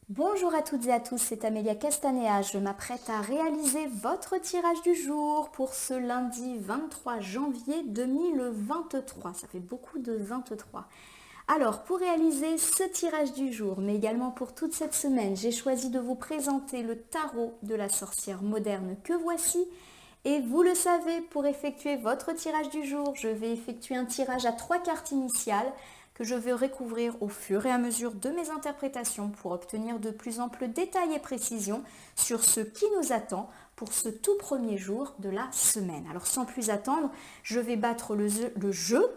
Bonjour à toutes et à tous, c'est Amélia Castanea. Je m'apprête à réaliser votre tirage du jour pour ce lundi 23 janvier 2023. Ça fait beaucoup de 23. Alors, pour réaliser ce tirage du jour, mais également pour toute cette semaine, j'ai choisi de vous présenter le tarot de la sorcière moderne que voici. Et vous le savez, pour effectuer votre tirage du jour, je vais effectuer un tirage à 3 cartes initiales que je vais recouvrir au fur et à mesure de mes interprétations pour obtenir de plus amples détails et précisions sur ce qui nous attend pour ce tout premier jour de la semaine. Alors sans plus attendre, je vais battre le jeu,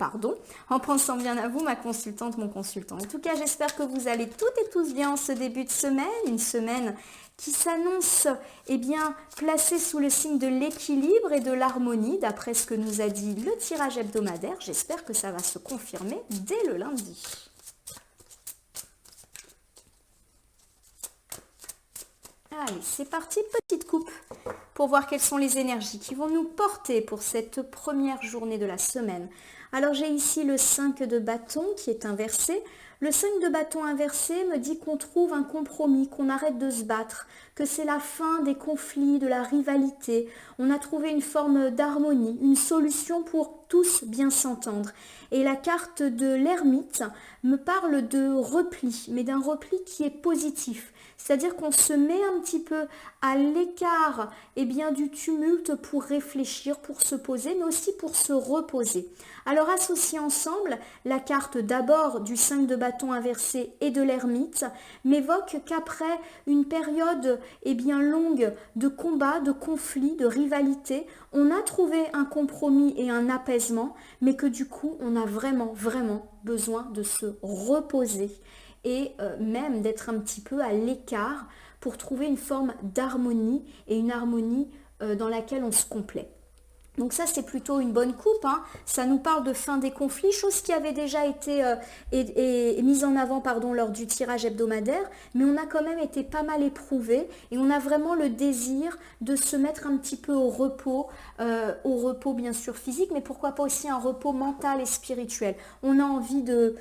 en pensant bien à vous, ma consultante, mon consultant. En tout cas, j'espère que vous allez toutes et tous bien en ce début de semaine, une semaine qui s'annonce placée sous le signe de l'équilibre et de l'harmonie, d'après ce que nous a dit le tirage hebdomadaire. J'espère que ça va se confirmer dès le lundi. Allez, c'est parti, petite coupe, pour voir quelles sont les énergies qui vont nous porter pour cette première journée de la semaine. Alors j'ai ici le 5 de bâton qui est inversé. Le 5 de bâton inversé me dit qu'on trouve un compromis, qu'on arrête de se battre, que c'est la fin des conflits, de la rivalité. On a trouvé une forme d'harmonie, une solution pour tous bien s'entendre. Et la carte de l'ermite me parle de repli, mais d'un repli qui est positif. C'est-à-dire qu'on se met un petit peu à l'écart du tumulte pour réfléchir, pour se poser, mais aussi pour se reposer. Alors associer ensemble la carte d'abord du 5 de bâton inversé et de l'ermite m'évoque qu'après une période longue de combat, de conflit, de rivalité, on a trouvé un compromis et un apaisement, mais que du coup on a vraiment besoin de se reposer et même d'être un petit peu à l'écart pour trouver une forme d'harmonie et une harmonie dans laquelle on se complaît. Donc ça, c'est plutôt une bonne coupe, hein. Ça nous parle de fin des conflits, chose qui avait déjà été mise en avant lors du tirage hebdomadaire, mais on a quand même été pas mal éprouvé et on a vraiment le désir de se mettre un petit peu au repos bien sûr physique, mais pourquoi pas aussi un repos mental et spirituel. On a envie de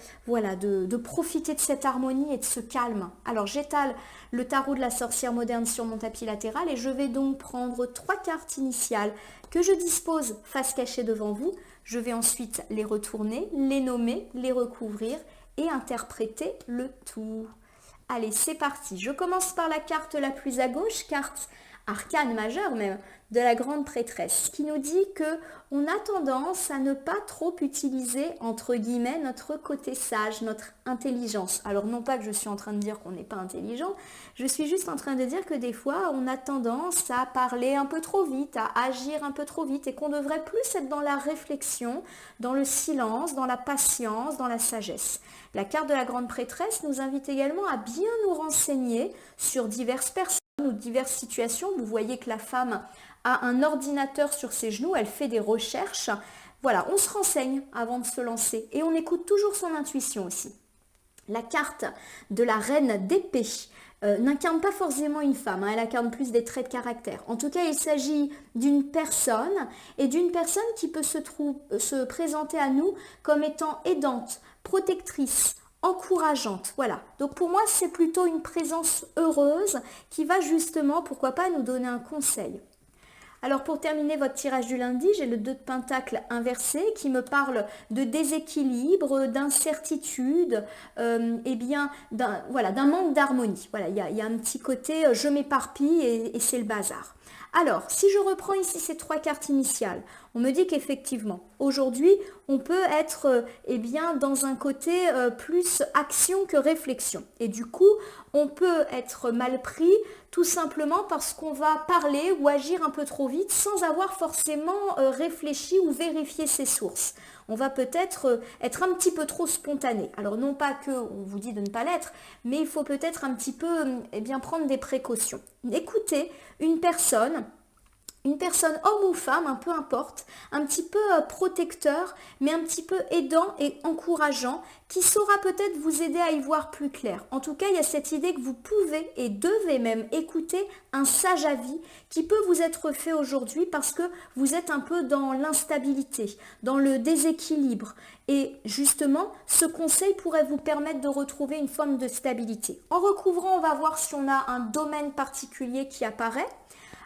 profiter de cette harmonie et de ce calme. Alors j'étale le tarot de la sorcière moderne sur mon tapis latéral et je vais donc prendre 3 cartes initiales que je dispose face cachée devant vous. Je vais ensuite les retourner, les nommer, les recouvrir et interpréter le tout. Allez, c'est parti. Je commence par la carte la plus à gauche, carte arcane majeure même, de la grande prêtresse, qui nous dit que on a tendance à ne pas trop utiliser, entre guillemets, notre côté sage, notre intelligence. Alors non pas que je suis en train de dire qu'on n'est pas intelligent, je suis juste en train de dire que des fois, on a tendance à parler un peu trop vite, à agir un peu trop vite, et qu'on devrait plus être dans la réflexion, dans le silence, dans la patience, dans la sagesse. La carte de la grande prêtresse nous invite également à bien nous renseigner sur diverses personnes ou diverses situations. Vous voyez que la femme a un ordinateur sur ses genoux, elle fait des recherches. Voilà, on se renseigne avant de se lancer et on écoute toujours son intuition aussi. La carte de la reine d'épée n'incarne pas forcément une femme, hein, elle incarne plus des traits de caractère. En tout cas, il s'agit d'une personne et d'une personne qui peut se présenter à nous comme étant aidante, protectrice, encourageante. Voilà, donc pour moi, c'est plutôt une présence heureuse qui va justement, pourquoi pas, nous donner un conseil. Alors pour terminer votre tirage du lundi, j'ai le 2 de pentacle inversé qui me parle de déséquilibre, d'incertitude, d'un manque d'harmonie. Voilà, il y a un petit côté je m'éparpille et c'est le bazar. Alors, si je reprends ici ces 3 cartes initiales, on me dit qu'effectivement, aujourd'hui, on peut être dans un côté plus action que réflexion. Et du coup, on peut être mal pris tout simplement parce qu'on va parler ou agir un peu trop vite sans avoir forcément réfléchi ou vérifié ses sources. On va peut-être être un petit peu trop spontané. Alors non pas qu'on vous dit de ne pas l'être, mais il faut peut-être un petit peu prendre des précautions. Écoutez une personne une personne, homme ou femme, un peu importe, un petit peu protecteur, mais un petit peu aidant et encourageant, qui saura peut-être vous aider à y voir plus clair. En tout cas, il y a cette idée que vous pouvez et devez même écouter un sage avis qui peut vous être fait aujourd'hui parce que vous êtes un peu dans l'instabilité, dans le déséquilibre. Et justement, ce conseil pourrait vous permettre de retrouver une forme de stabilité. En recouvrant, on va voir si on a un domaine particulier qui apparaît.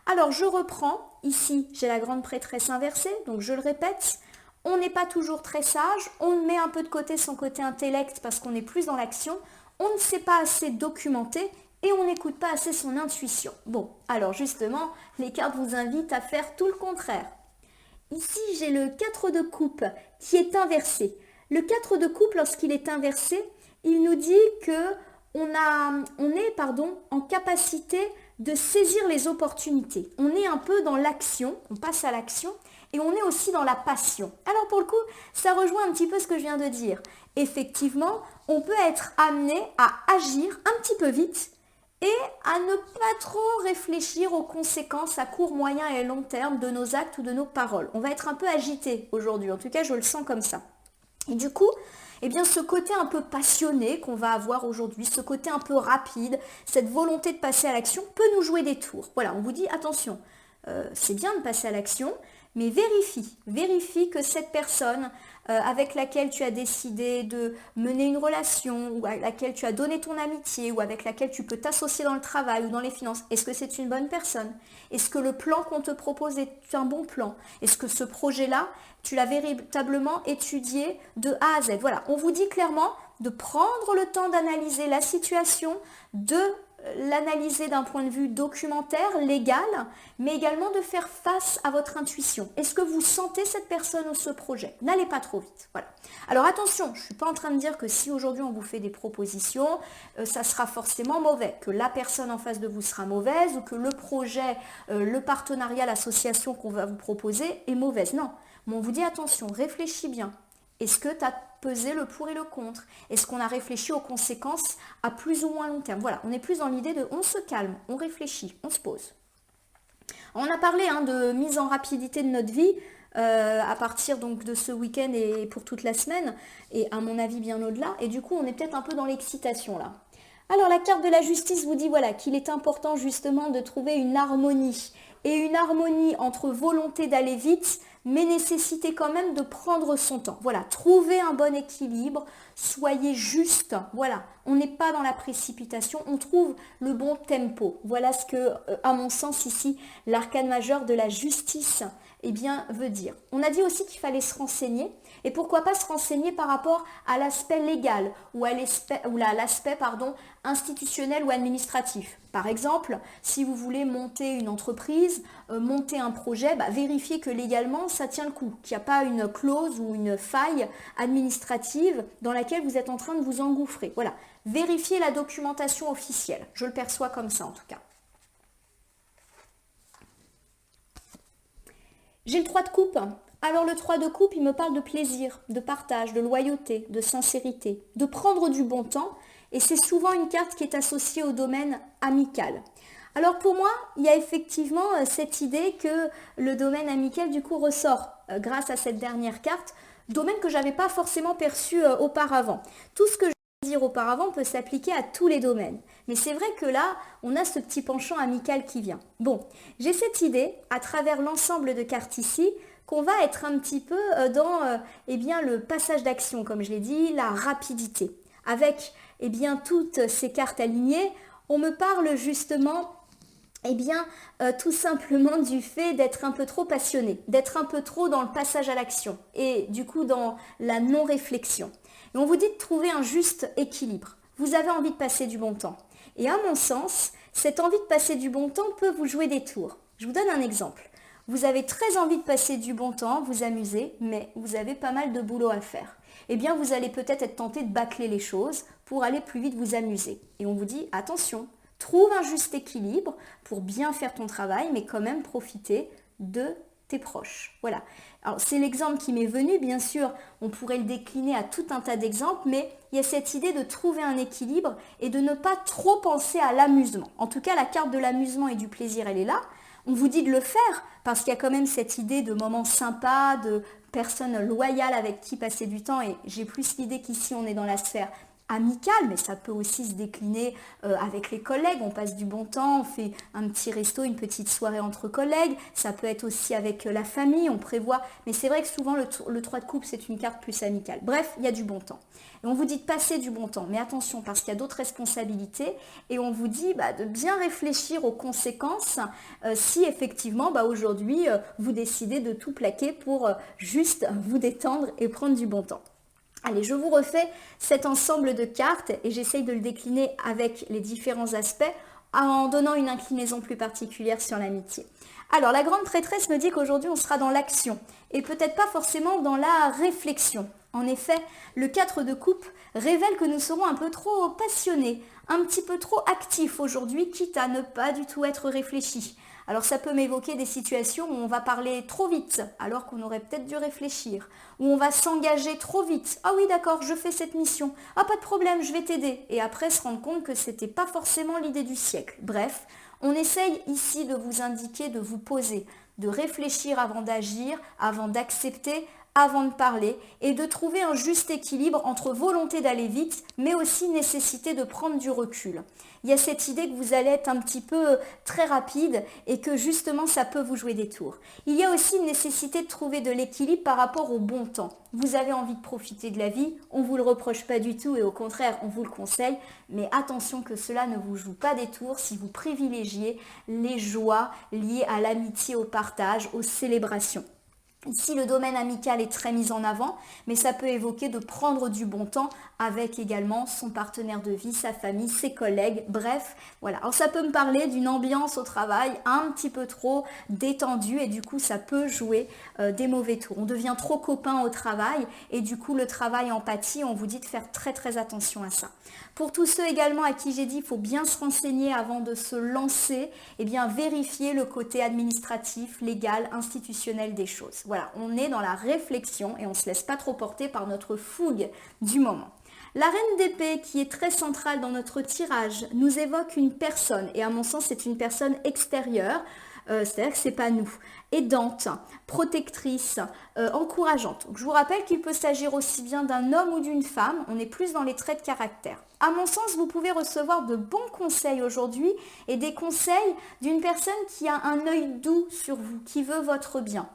Alors, je reprends. Ici, j'ai la grande prêtresse inversée. Donc, je le répète, on n'est pas toujours très sage. On met un peu de côté son côté intellect parce qu'on est plus dans l'action. On ne sait pas assez documenter et on n'écoute pas assez son intuition. Bon, alors justement, les cartes vous invitent à faire tout le contraire. Ici, j'ai le 4 de coupe qui est inversé. Le 4 de coupe, lorsqu'il est inversé, il nous dit que on est en capacité de saisir les opportunités. On est un peu dans l'action, on passe à l'action et on est aussi dans la passion. Alors pour le coup, ça rejoint un petit peu ce que je viens de dire. Effectivement, on peut être amené à agir un petit peu vite et à ne pas trop réfléchir aux conséquences à court, moyen et long terme de nos actes ou de nos paroles. On va être un peu agité aujourd'hui, en tout cas je le sens comme ça. Et du coup, eh bien, ce côté un peu passionné qu'on va avoir aujourd'hui, ce côté un peu rapide, cette volonté de passer à l'action peut nous jouer des tours. Voilà, on vous dit attention, c'est bien de passer à l'action, mais vérifie que cette personne avec laquelle tu as décidé de mener une relation ou à laquelle tu as donné ton amitié ou avec laquelle tu peux t'associer dans le travail ou dans les finances, est-ce que c'est une bonne personne? Est-ce que le plan qu'on te propose est un bon plan? Est-ce que ce projet-là, tu l'as véritablement étudié de A à Z? Voilà, on vous dit clairement de prendre le temps d'analyser la situation, de l'analyser d'un point de vue documentaire, légal, mais également de faire face à votre intuition. Est-ce que vous sentez cette personne ou ce projet? N'allez pas trop vite. Voilà. Alors attention, je ne suis pas en train de dire que si aujourd'hui on vous fait des propositions, ça sera forcément mauvais, que la personne en face de vous sera mauvaise ou que le projet, le partenariat, l'association qu'on va vous proposer est mauvaise. Non, mais on vous dit attention, réfléchis bien. Est-ce que tu as pesé le pour et le contre? Est-ce qu'on a réfléchi aux conséquences à plus ou moins long terme? Voilà, on est plus dans l'idée de on se calme, on réfléchit, on se pose. On a parlé de mise en rapidité de notre vie à partir donc de ce week-end et pour toute la semaine, et à mon avis bien au-delà. Et du coup, on est peut-être un peu dans l'excitation là. Alors la carte de la justice vous dit voilà qu'il est important justement de trouver une harmonie. Et une harmonie entre volonté d'aller vite, mais nécessité quand même de prendre son temps. Voilà, trouvez un bon équilibre, soyez juste. Voilà, on n'est pas dans la précipitation, on trouve le bon tempo. Voilà ce que, à mon sens ici, l'arcane majeur de la justice veut dire. On a dit aussi qu'il fallait se renseigner. Et pourquoi pas se renseigner par rapport à l'aspect légal ou à l'aspect institutionnel ou administratif. Par exemple, si vous voulez monter une entreprise, monter un projet, vérifiez que légalement ça tient le coup, qu'il n'y a pas une clause ou une faille administrative dans laquelle vous êtes en train de vous engouffrer. Voilà, vérifiez la documentation officielle. Je le perçois comme ça en tout cas. J'ai le 3 de coupe. Alors le 3 de coupe, il me parle de plaisir, de partage, de loyauté, de sincérité, de prendre du bon temps. Et c'est souvent une carte qui est associée au domaine amical. Alors pour moi, il y a effectivement cette idée que le domaine amical du coup ressort grâce à cette dernière carte, domaine que je n'avais pas forcément perçu auparavant. Tout ce que je viens de dire auparavant peut s'appliquer à tous les domaines. Mais c'est vrai que là, on a ce petit penchant amical qui vient. Bon, j'ai cette idée, à travers l'ensemble de cartes ici, qu'on va être un petit peu dans le passage d'action, comme je l'ai dit, la rapidité. Avec toutes ces cartes alignées, on me parle justement tout simplement du fait d'être un peu trop passionné, d'être un peu trop dans le passage à l'action et du coup dans la non-réflexion. Et on vous dit de trouver un juste équilibre. Vous avez envie de passer du bon temps. Et à mon sens, cette envie de passer du bon temps peut vous jouer des tours. Je vous donne un exemple. Vous avez très envie de passer du bon temps, vous amuser, mais vous avez pas mal de boulot à faire. Eh bien, vous allez peut-être être tenté de bâcler les choses pour aller plus vite vous amuser. Et on vous dit, attention, trouve un juste équilibre pour bien faire ton travail, mais quand même profiter de tes proches. Voilà. Alors, c'est l'exemple qui m'est venu, bien sûr, on pourrait le décliner à tout un tas d'exemples, mais il y a cette idée de trouver un équilibre et de ne pas trop penser à l'amusement. En tout cas, la carte de l'amusement et du plaisir, elle est là. On vous dit de le faire parce qu'il y a quand même cette idée de moments sympas, de personnes loyales avec qui passer du temps. Et j'ai plus l'idée qu'ici, on est dans la sphère amicale, mais ça peut aussi se décliner avec les collègues. On passe du bon temps, on fait un petit resto, une petite soirée entre collègues. Ça peut être aussi avec la famille, on prévoit. Mais c'est vrai que souvent, le 3 de coupe, c'est une carte plus amicale. Bref, il y a du bon temps. Et on vous dit de passer du bon temps. Mais attention, parce qu'il y a d'autres responsabilités. Et on vous dit de bien réfléchir aux conséquences si effectivement, aujourd'hui, vous décidez de tout plaquer pour juste vous détendre et prendre du bon temps. Allez, je vous refais cet ensemble de cartes et j'essaye de le décliner avec les différents aspects en donnant une inclinaison plus particulière sur l'amitié. Alors, la grande prêtresse me dit qu'aujourd'hui, on sera dans l'action et peut-être pas forcément dans la réflexion. En effet, le 4 de coupe révèle que nous serons un peu trop passionnés, un petit peu trop actifs aujourd'hui, quitte à ne pas du tout être réfléchis. Alors ça peut m'évoquer des situations où on va parler trop vite, alors qu'on aurait peut-être dû réfléchir. Où on va s'engager trop vite. Ah oui d'accord, je fais cette mission. Ah pas de problème, je vais t'aider. Et après se rendre compte que c'était pas forcément l'idée du siècle. Bref, on essaye ici de vous indiquer, de vous poser, de réfléchir avant d'agir, avant d'accepter, avant de parler et de trouver un juste équilibre entre volonté d'aller vite mais aussi nécessité de prendre du recul. Il y a cette idée que vous allez être un petit peu très rapide et que justement ça peut vous jouer des tours. Il y a aussi une nécessité de trouver de l'équilibre par rapport au bon temps. Vous avez envie de profiter de la vie, on ne vous le reproche pas du tout et au contraire on vous le conseille, mais attention que cela ne vous joue pas des tours si vous privilégiez les joies liées à l'amitié, au partage, aux célébrations. Ici, le domaine amical est très mis en avant, mais ça peut évoquer de prendre du bon temps avec également son partenaire de vie, sa famille, ses collègues, bref, voilà. Alors ça peut me parler d'une ambiance au travail un petit peu trop détendue et du coup ça peut jouer des mauvais tours. On devient trop copain au travail et du coup le travail empathie, on vous dit de faire très très attention à ça. Pour tous ceux également à qui j'ai dit qu'il faut bien se renseigner avant de se lancer, eh bien vérifier le côté administratif, légal, institutionnel des choses. Voilà, on est dans la réflexion et on ne se laisse pas trop porter par notre fougue du moment. La reine d'épée, qui est très centrale dans notre tirage, nous évoque une personne, et à mon sens c'est une personne extérieure, c'est-à-dire que ce n'est pas nous, aidante, protectrice, encourageante. Donc, je vous rappelle qu'il peut s'agir aussi bien d'un homme ou d'une femme, on est plus dans les traits de caractère. À mon sens, vous pouvez recevoir de bons conseils aujourd'hui et des conseils d'une personne qui a un œil doux sur vous, qui veut votre bien.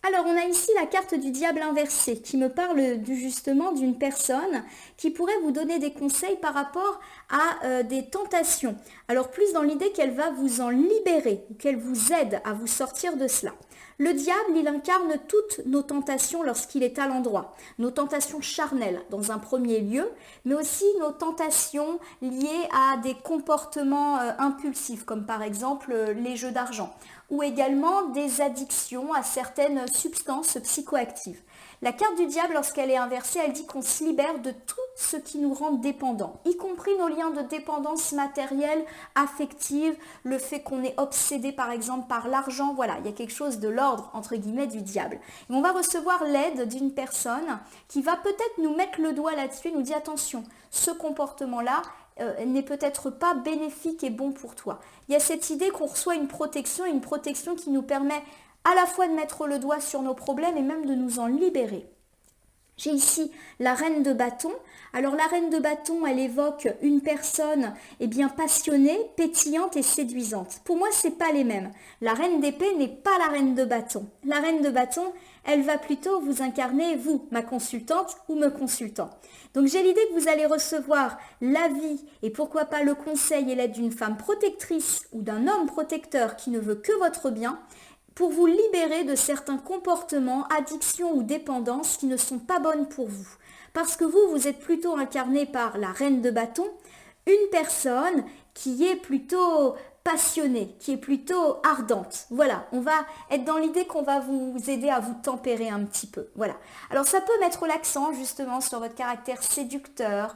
Alors, on a ici la carte du diable inversé qui me parle justement d'une personne qui pourrait vous donner des conseils par rapport à des tentations. Alors, plus dans l'idée qu'elle va vous en libérer, qu'elle vous aide à vous sortir de cela. Le diable, il incarne toutes nos tentations lorsqu'il est à l'endroit. Nos tentations charnelles dans un premier lieu, mais aussi nos tentations liées à des comportements impulsifs, comme par exemple les jeux d'argent, ou également des addictions à certaines substances psychoactives. La carte du diable, lorsqu'elle est inversée, elle dit qu'on se libère de tout ce qui nous rend dépendants, y compris nos liens de dépendance matérielle, affective, le fait qu'on est obsédé par exemple par l'argent. Voilà, il y a quelque chose de l'ordre, entre guillemets, du diable. Et on va recevoir l'aide d'une personne qui va peut-être nous mettre le doigt là-dessus et nous dire attention, ce comportement-là, n'est peut-être pas bénéfique et bon pour toi. Il y a cette idée qu'on reçoit une protection qui nous permet à la fois de mettre le doigt sur nos problèmes et même de nous en libérer. J'ai ici la reine de bâton. Alors la reine de bâton, elle évoque une personne passionnée, pétillante et séduisante. Pour moi, ce n'est pas les mêmes. La reine d'épée n'est pas la reine de bâton. La reine de bâton, elle va plutôt vous incarner, vous, ma consultante ou me consultant. Donc j'ai l'idée que vous allez recevoir l'avis et pourquoi pas le conseil et l'aide d'une femme protectrice ou d'un homme protecteur qui ne veut que votre bien, pour vous libérer de certains comportements, addictions ou dépendances qui ne sont pas bonnes pour vous. Parce que vous êtes plutôt incarné par la reine de bâton, une personne qui est plutôt passionnée, qui est plutôt ardente. Voilà, on va être dans l'idée qu'on va vous aider à vous tempérer un petit peu. Voilà. Alors ça peut mettre l'accent justement sur votre caractère séducteur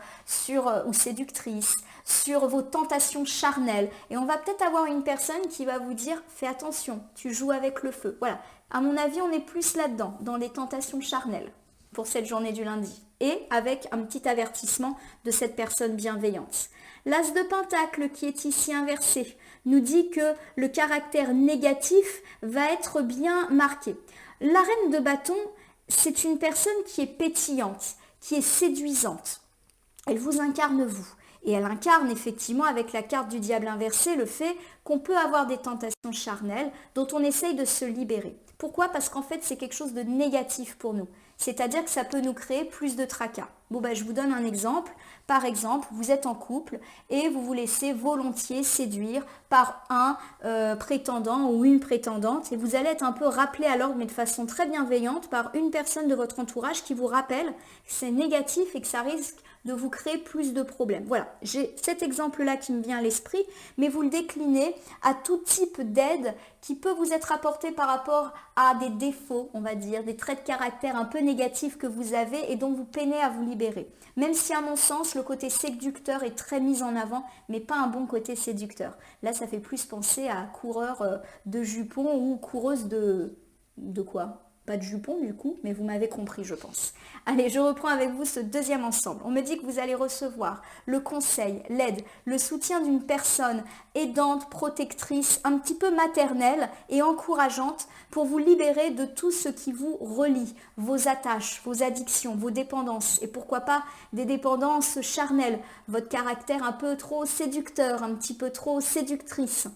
ou séductrice, sur vos tentations charnelles. Et on va peut-être avoir une personne qui va vous dire « fais attention, tu joues avec le feu ». Voilà, à mon avis, on est plus là-dedans, dans les tentations charnelles pour cette journée du lundi. et avec un petit avertissement de cette personne bienveillante. L'As de Pentacle qui est ici inversé nous dit que le caractère négatif va être bien marqué. La Reine de Bâton, c'est une personne qui est pétillante, qui est séduisante. Elle vous incarne vous. Et elle incarne effectivement avec la carte du diable inversé le fait qu'on peut avoir des tentations charnelles dont on essaye de se libérer. Pourquoi? Parce qu'en fait c'est quelque chose de négatif pour nous. C'est-à-dire que ça peut nous créer plus de tracas. Bon je vous donne un exemple. Par exemple, vous êtes en couple et vous vous laissez volontiers séduire par un prétendant ou une prétendante et vous allez être un peu rappelé à l'ordre mais de façon très bienveillante par une personne de votre entourage qui vous rappelle que c'est négatif et que ça risque de vous créer plus de problèmes. Voilà, j'ai cet exemple-là qui me vient à l'esprit, mais vous le déclinez à tout type d'aide qui peut vous être apportée par rapport à des défauts, on va dire, des traits de caractère un peu négatifs que vous avez et dont vous peinez à vous libérer. Même si à mon sens, le côté séducteur est très mis en avant, mais pas un bon côté séducteur. Là, ça fait plus penser à coureur de jupons ou coureuse de quoi? Pas de jupon du coup, mais vous m'avez compris je pense. Allez, je reprends avec vous ce deuxième ensemble. On me dit que vous allez recevoir le conseil, l'aide, le soutien d'une personne aidante, protectrice, un petit peu maternelle et encourageante pour vous libérer de tout ce qui vous relie, vos attaches, vos addictions, vos dépendances et pourquoi pas des dépendances charnelles, votre caractère un peu trop séducteur, un petit peu trop séductrice.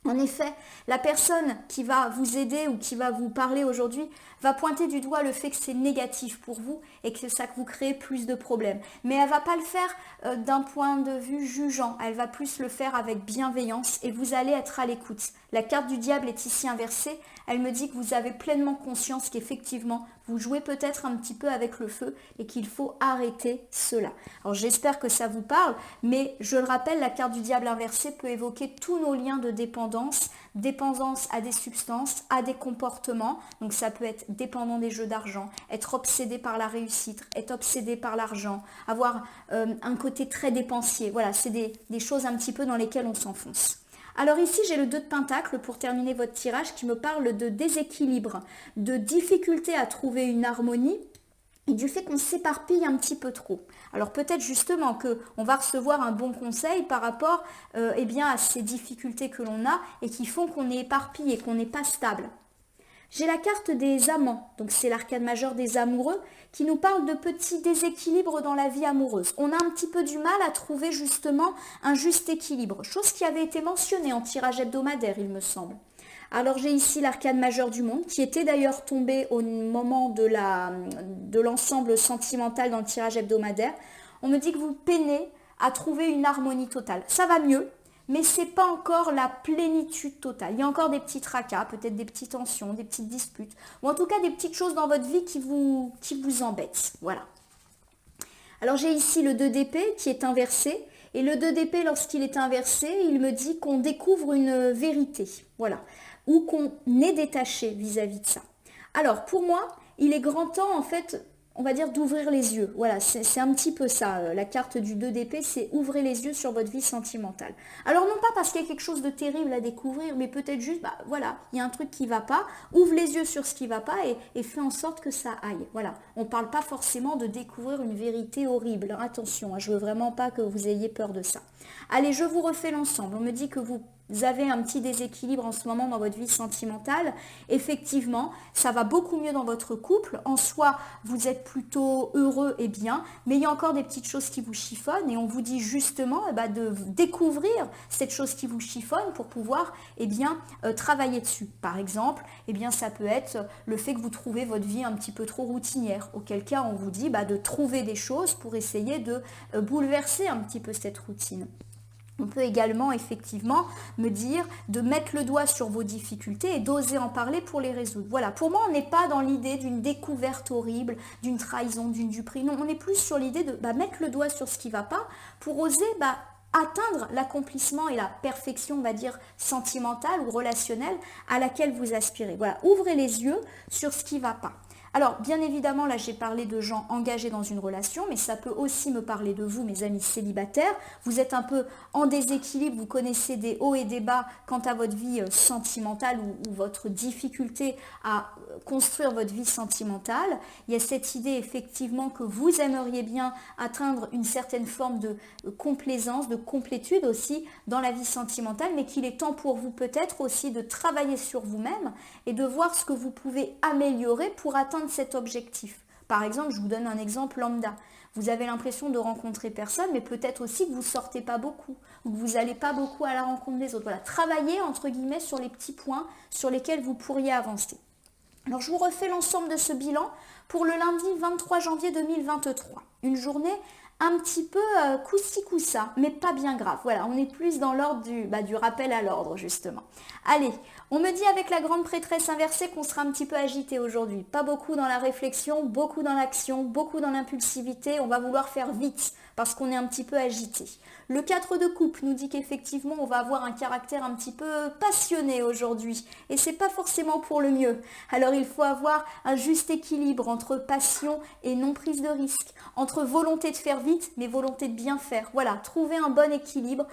En effet, la personne qui va vous aider ou qui va vous parler aujourd'hui va pointer du doigt le fait que c'est négatif pour vous et que ça vous crée plus de problèmes. Mais elle ne va pas le faire d'un point de vue jugeant, elle va plus le faire avec bienveillance et vous allez être à l'écoute. La carte du diable est ici inversée, elle me dit que vous avez pleinement conscience qu'effectivement, vous jouez peut-être un petit peu avec le feu et qu'il faut arrêter cela. Alors j'espère que ça vous parle, mais je le rappelle, la carte du diable inversé peut évoquer tous nos liens de dépendance, dépendance à des substances, à des comportements, donc ça peut être dépendant des jeux d'argent, être obsédé par la réussite, être obsédé par l'argent, avoir un côté très dépensier, voilà, c'est des choses un petit peu dans lesquelles on s'enfonce. Alors ici, j'ai le 2 de Pentacle pour terminer votre tirage qui me parle de déséquilibre, de difficulté à trouver une harmonie et du fait qu'on s'éparpille un petit peu trop. Alors peut-être justement qu'on va recevoir un bon conseil par rapport eh bien, à ces difficultés que l'on a et qui font qu'on est éparpillé, qu'on n'est pas stable. J'ai la carte des amants, donc c'est l'arcane majeur des amoureux, qui nous parle de petits déséquilibres dans la vie amoureuse. On a un petit peu du mal à trouver justement un juste équilibre, chose qui avait été mentionnée en tirage hebdomadaire, il me semble. Alors j'ai ici l'arcane majeur du monde, qui était d'ailleurs tombé au moment de l'ensemble sentimental dans le tirage hebdomadaire. On me dit que vous peinez à trouver une harmonie totale. Ça va mieux, mais ce n'est pas encore la plénitude totale. Il y a encore des petits tracas, peut-être des petites tensions, des petites disputes, ou en tout cas des petites choses dans votre vie qui vous embêtent. Voilà. Alors j'ai ici le 2 d'épée qui est inversé, et le 2 d'épée, lorsqu'il est inversé, il me dit qu'on découvre une vérité, voilà, ou qu'on est détaché vis-à-vis de ça. Alors pour moi, il est grand temps en fait, on va dire d'ouvrir les yeux. Voilà, c'est un petit peu ça. La carte du 2 d'épée, c'est ouvrez les yeux sur votre vie sentimentale. Alors non pas parce qu'il y a quelque chose de terrible à découvrir, mais peut-être juste, voilà, il y a un truc qui ne va pas. Ouvre les yeux sur ce qui ne va pas et fais en sorte que ça aille. Voilà, on ne parle pas forcément de découvrir une vérité horrible. Attention, je ne veux vraiment pas que vous ayez peur de ça. Allez, je vous refais l'ensemble. On me dit que vous avez un petit déséquilibre en ce moment dans votre vie sentimentale. Effectivement, ça va beaucoup mieux dans votre couple. En soi, vous êtes plutôt heureux et bien, mais il y a encore des petites choses qui vous chiffonnent et on vous dit justement de découvrir cette chose qui vous chiffonne pour pouvoir travailler dessus. Par exemple, ça peut être le fait que vous trouvez votre vie un petit peu trop routinière, auquel cas on vous dit de trouver des choses pour essayer de bouleverser un petit peu cette routine. On peut également effectivement me dire de mettre le doigt sur vos difficultés et d'oser en parler pour les résoudre. Voilà, pour moi on n'est pas dans l'idée d'une découverte horrible, d'une trahison, d'une duperie. Non, on est plus sur l'idée de mettre le doigt sur ce qui ne va pas pour oser atteindre l'accomplissement et la perfection, on va dire, sentimentale ou relationnelle à laquelle vous aspirez. Voilà, ouvrez les yeux sur ce qui ne va pas. Alors, bien évidemment, là, j'ai parlé de gens engagés dans une relation, mais ça peut aussi me parler de vous, mes amis célibataires. Vous êtes un peu en déséquilibre, vous connaissez des hauts et des bas quant à votre vie sentimentale ou votre difficulté à construire votre vie sentimentale. Il y a cette idée, effectivement, que vous aimeriez bien atteindre une certaine forme de complaisance, de complétude aussi dans la vie sentimentale, mais qu'il est temps pour vous peut-être aussi de travailler sur vous-même et de voir ce que vous pouvez améliorer pour atteindre cet objectif. Par exemple, je vous donne un exemple lambda. Vous avez l'impression de rencontrer personne, mais peut-être aussi que vous ne sortez pas beaucoup, ou que vous n'allez pas beaucoup à la rencontre des autres. Voilà, travaillez entre guillemets sur les petits points sur lesquels vous pourriez avancer. Alors je vous refais l'ensemble de ce bilan pour le lundi 23 janvier 2023. Une journée un petit peu coussi coussa, mais pas bien grave. Voilà, on est plus dans l'ordre du rappel à l'ordre, justement. Allez, on me dit avec la grande prêtresse inversée qu'on sera un petit peu agité aujourd'hui. Pas beaucoup dans la réflexion, beaucoup dans l'action, beaucoup dans l'impulsivité. On va vouloir faire vite parce qu'on est un petit peu agité. Le 4 de coupe nous dit qu'effectivement, on va avoir un caractère un petit peu passionné aujourd'hui. Et c'est pas forcément pour le mieux. Alors, il faut avoir un juste équilibre entre passion et non prise de risque. Entre volonté de faire vite, mais volonté de bien faire. Voilà, trouvez un bon équilibre.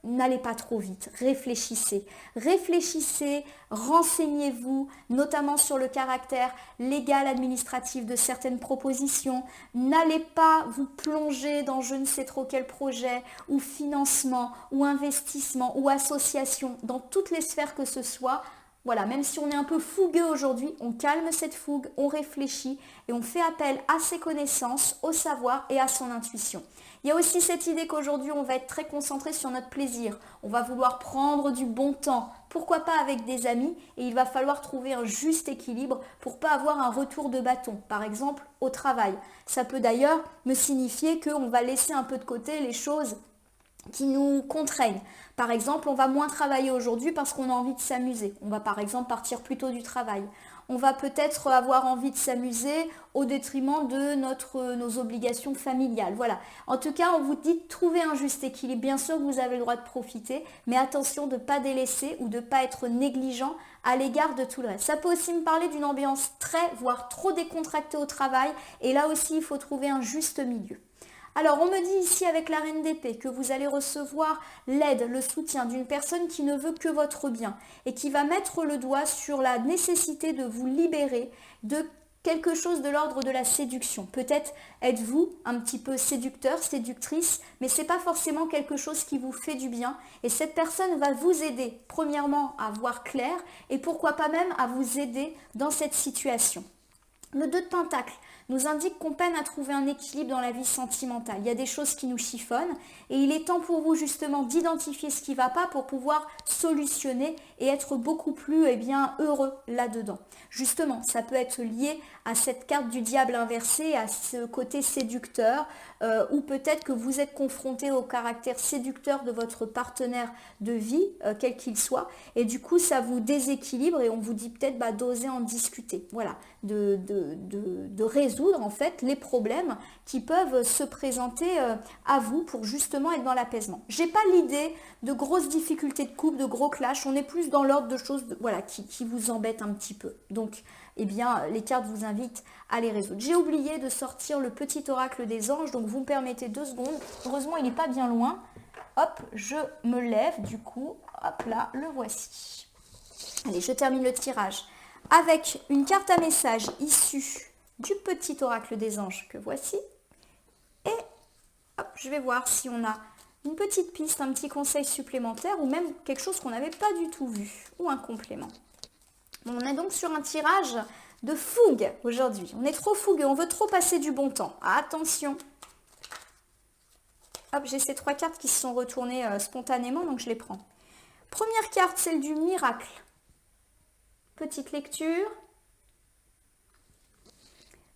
N'allez pas trop vite. Réfléchissez. Réfléchissez, renseignez-vous, notamment sur le caractère légal, administratif de certaines propositions. N'allez pas vous plonger dans je ne sais trop quel projet ou financement ou investissement ou association dans toutes les sphères que ce soit. Voilà, même si on est un peu fougueux aujourd'hui, on calme cette fougue, on réfléchit et on fait appel à ses connaissances, au savoir et à son intuition. Il y a aussi cette idée qu'aujourd'hui, on va être très concentré sur notre plaisir. On va vouloir prendre du bon temps, pourquoi pas avec des amis, et il va falloir trouver un juste équilibre pour pas avoir un retour de bâton, par exemple au travail. Ça peut d'ailleurs me signifier qu'on va laisser un peu de côté les choses qui nous contraignent. Par exemple, on va moins travailler aujourd'hui parce qu'on a envie de s'amuser. On va par exemple partir plus tôt du travail. On va peut-être avoir envie de s'amuser au détriment de nos obligations familiales. Voilà. En tout cas, on vous dit de trouver un juste équilibre. Bien sûr que vous avez le droit de profiter, mais attention de ne pas délaisser ou de ne pas être négligent à l'égard de tout le reste. Ça peut aussi me parler d'une ambiance très, voire trop décontractée au travail. Et là aussi, il faut trouver un juste milieu. Alors, on me dit ici avec la reine d'épée que vous allez recevoir l'aide, le soutien d'une personne qui ne veut que votre bien et qui va mettre le doigt sur la nécessité de vous libérer de quelque chose de l'ordre de la séduction. Peut-être êtes-vous un petit peu séducteur, séductrice, mais ce n'est pas forcément quelque chose qui vous fait du bien. Et cette personne va vous aider, premièrement, à voir clair et pourquoi pas même à vous aider dans cette situation. Le 2 de Pentacle nous indique qu'on peine à trouver un équilibre dans la vie sentimentale. Il y a des choses qui nous chiffonnent et il est temps pour vous justement d'identifier ce qui ne va pas pour pouvoir solutionner et être beaucoup plus heureux là-dedans. Justement, ça peut être lié à cette carte du diable inversé, à ce côté séducteur ou peut-être que vous êtes confronté au caractère séducteur de votre partenaire de vie, quel qu'il soit, et du coup ça vous déséquilibre et on vous dit peut-être d'oser en discuter. Voilà, de résoudre en fait les problèmes qui peuvent se présenter à vous pour justement être dans l'apaisement. J'ai pas l'idée de grosses difficultés de couple, de gros clashs, on est plus dans l'ordre de choses qui vous embêtent un petit peu. Donc, les cartes vous invitent à les résoudre. J'ai oublié de sortir le petit oracle des anges, donc vous me permettez 2 secondes. Heureusement, il n'est pas bien loin. Hop, je me lève, du coup, hop là, le voici. Allez, je termine le tirage avec une carte à message issue du petit oracle des anges que voici. Et hop, je vais voir si on a une petite piste, un petit conseil supplémentaire ou même quelque chose qu'on n'avait pas du tout vu ou un complément. On est donc sur un tirage de fougue aujourd'hui. On est trop fougueux, on veut trop passer du bon temps. Attention. Hop, j'ai ces 3 cartes qui se sont retournées spontanément, donc je les prends. Première carte, celle du miracle. Petite lecture.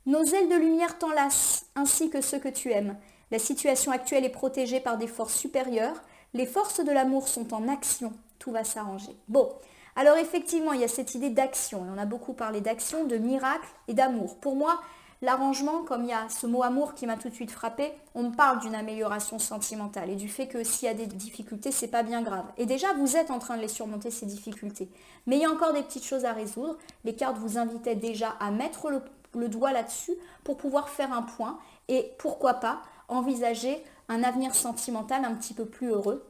Nos ailes de lumière t'enlacent, ainsi que ceux que tu aimes. La situation actuelle est protégée par des forces supérieures. Les forces de l'amour sont en action. Tout va s'arranger. Bon, alors effectivement, il y a cette idée d'action. On a beaucoup parlé d'action, de miracle et d'amour. Pour moi, L'arrangement, comme il y a ce mot amour qui m'a tout de suite frappé, on me parle d'une amélioration sentimentale et du fait que s'il y a des difficultés, c'est pas bien grave. Et déjà, vous êtes en train de les surmonter, ces difficultés. Mais il y a encore des petites choses à résoudre. Les cartes vous invitaient déjà à mettre le doigt là-dessus pour pouvoir faire un point et pourquoi pas envisager un avenir sentimental un petit peu plus heureux.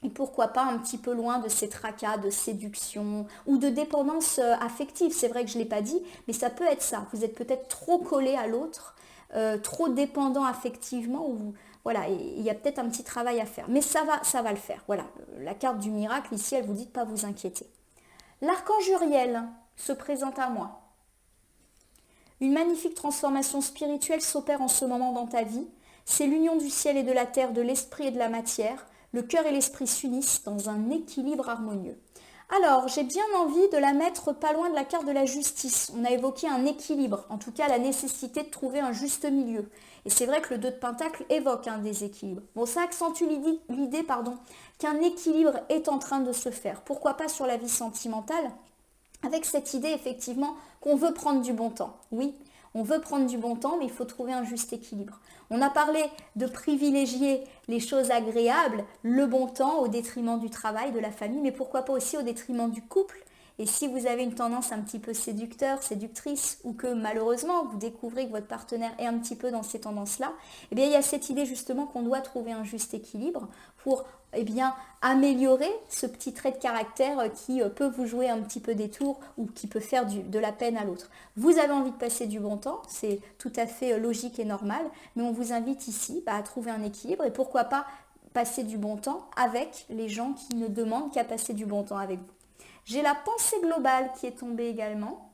Et pourquoi pas un petit peu loin de ces tracas de séduction ou de dépendance affective. C'est vrai que je ne l'ai pas dit, mais ça peut être ça. Vous êtes peut-être trop collé à l'autre, trop dépendant affectivement. Ou, voilà, il y a peut-être un petit travail à faire. Mais ça va le faire. Voilà, la carte du miracle, ici, elle vous dit de ne pas vous inquiéter. L'archange Uriel se présente à moi. Une magnifique transformation spirituelle s'opère en ce moment dans ta vie. C'est l'union du ciel et de la terre, de l'esprit et de la matière. Le cœur et l'esprit s'unissent dans un équilibre harmonieux. Alors, j'ai bien envie de la mettre pas loin de la carte de la justice. On a évoqué un équilibre, en tout cas la nécessité de trouver un juste milieu. Et c'est vrai que le 2 de Pentacle évoque un déséquilibre. Bon, ça accentue l'idée qu'un équilibre est en train de se faire. Pourquoi pas sur la vie sentimentale, avec cette idée effectivement qu'on veut prendre du bon temps. Oui, on veut prendre du bon temps, mais il faut trouver un juste équilibre. On a parlé de privilégier les choses agréables, le bon temps au détriment du travail, de la famille, mais pourquoi pas aussi au détriment du couple. Et si vous avez une tendance un petit peu séducteur, séductrice, ou que malheureusement vous découvrez que votre partenaire est un petit peu dans ces tendances-là, eh bien il y a cette idée justement qu'on doit trouver un juste équilibre pour améliorer ce petit trait de caractère qui peut vous jouer un petit peu des tours ou qui peut faire de la peine à l'autre. Vous avez envie de passer du bon temps, c'est tout à fait logique et normal, mais on vous invite ici à trouver un équilibre et pourquoi pas passer du bon temps avec les gens qui ne demandent qu'à passer du bon temps avec vous. J'ai la pensée globale qui est tombée également.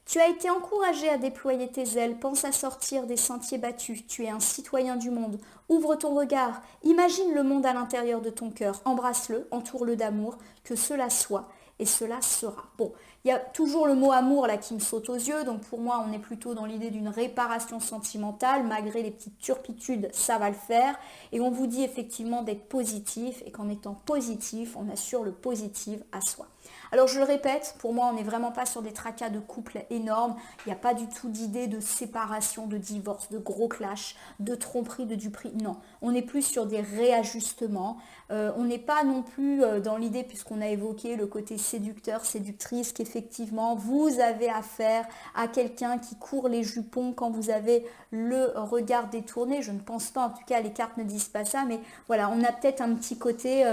Tu as été encouragé à déployer tes ailes, pense à sortir des sentiers battus, tu es un citoyen du monde. Ouvre ton regard, imagine le monde à l'intérieur de ton cœur, embrasse-le, entoure-le d'amour, que cela soit et cela sera. Bon, il y a toujours le mot amour là qui me saute aux yeux, donc pour moi on est plutôt dans l'idée d'une réparation sentimentale, malgré les petites turpitudes, ça va le faire. Et on vous dit effectivement d'être positif et qu'en étant positif, on assure le positif à soi. Alors je le répète, pour moi on n'est vraiment pas sur des tracas de couple énormes, il n'y a pas du tout d'idée de séparation, de divorce, de gros clash, de tromperie, de duperie, non. On est plus sur des réajustements, on n'est pas non plus dans l'idée, puisqu'on a évoqué le côté séducteur, séductrice, qu'effectivement vous avez affaire à quelqu'un qui court les jupons quand vous avez le regard détourné, je ne pense pas, en tout cas les cartes ne disent pas ça, mais voilà, on a peut-être un petit côté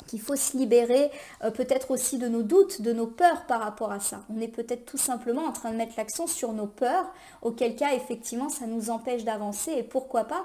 qu'il faut se libérer peut-être aussi de nos doutes, de nos peurs par rapport à ça. On est peut-être tout simplement en train de mettre l'accent sur nos peurs, auquel cas effectivement ça nous empêche d'avancer et pourquoi pas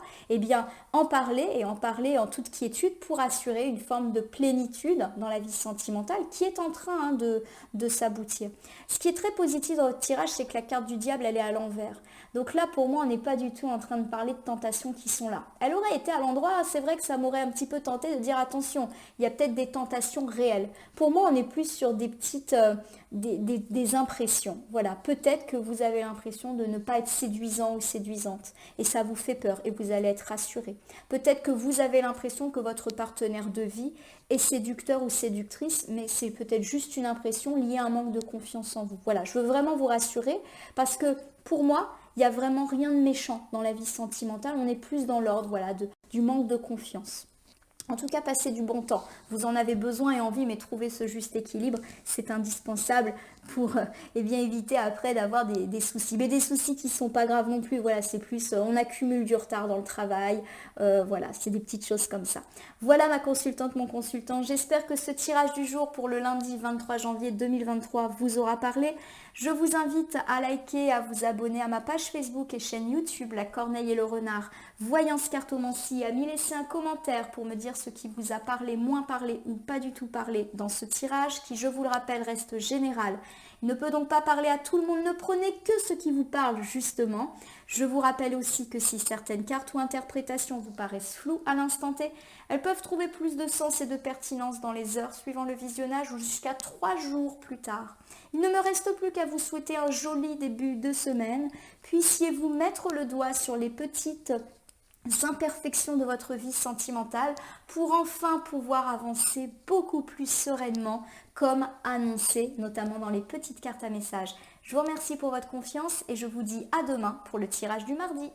en parler en toute quiétude pour assurer une forme de plénitude dans la vie sentimentale qui est en train de s'aboutir. Ce qui est très positif dans votre tirage, c'est que la carte du diable elle est à l'envers. Donc là pour moi on n'est pas du tout en train de parler de tentations qui sont là. Elle aurait été à l'endroit, c'est vrai que ça m'aurait un petit peu tenté de dire attention, il y a peut-être des tentations réelles. Pour moi, on est plus sur des petites des impressions. Voilà, peut-être que vous avez l'impression de ne pas être séduisant ou séduisante et ça vous fait peur et vous allez être rassuré. Peut-être que vous avez l'impression que votre partenaire de vie est séducteur ou séductrice, mais c'est peut-être juste une impression liée à un manque de confiance en vous. Voilà, je veux vraiment vous rassurer parce que pour moi, il n'y a vraiment rien de méchant dans la vie sentimentale. On est plus dans l'ordre du manque de confiance. En tout cas, passez du bon temps. Vous en avez besoin et envie, mais trouver ce juste équilibre, c'est indispensable pour éviter après d'avoir des soucis. Mais des soucis qui ne sont pas graves non plus. Voilà, c'est plus, on accumule du retard dans le travail. Voilà, c'est des petites choses comme ça. Voilà ma consultante, mon consultant. J'espère que ce tirage du jour pour le lundi 23 janvier 2023 vous aura parlé. Je vous invite à liker, à vous abonner à ma page Facebook et chaîne YouTube, La Corneille et le Renard, Voyance Cartomancie, à m'y laisser un commentaire pour me dire ce qui vous a parlé, moins parlé ou pas du tout parlé dans ce tirage qui, je vous le rappelle, reste général. Il ne peut donc pas parler à tout le monde, ne prenez que ce qui vous parle justement. Je vous rappelle aussi que si certaines cartes ou interprétations vous paraissent floues à l'instant T, elles peuvent trouver plus de sens et de pertinence dans les heures suivant le visionnage ou jusqu'à 3 jours plus tard. Il ne me reste plus qu'à vous souhaiter un joli début de semaine. Puissiez-vous mettre le doigt sur les petites imperfections de votre vie sentimentale pour enfin pouvoir avancer beaucoup plus sereinement comme annoncé, notamment dans les petites cartes à messages. Je vous remercie pour votre confiance et je vous dis à demain pour le tirage du mardi.